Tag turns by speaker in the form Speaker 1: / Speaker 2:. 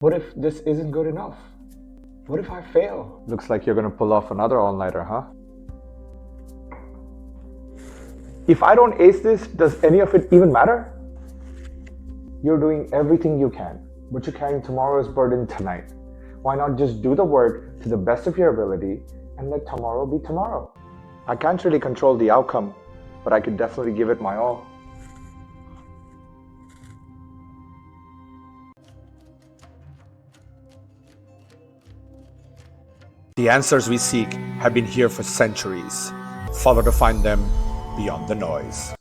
Speaker 1: What if this isn't good enough? What if I fail?
Speaker 2: Looks like you're gonna pull off another all-nighter, huh?
Speaker 1: If I don't ace this, does any of it even matter? You're doing everything you can, but you're carrying tomorrow's burden tonight. Why not just do the work to the best of your ability and let tomorrow be tomorrow? I can't really control the outcome, but I could definitely give it my all.
Speaker 3: The answers we seek have been here for centuries. Follow to find them beyond the noise.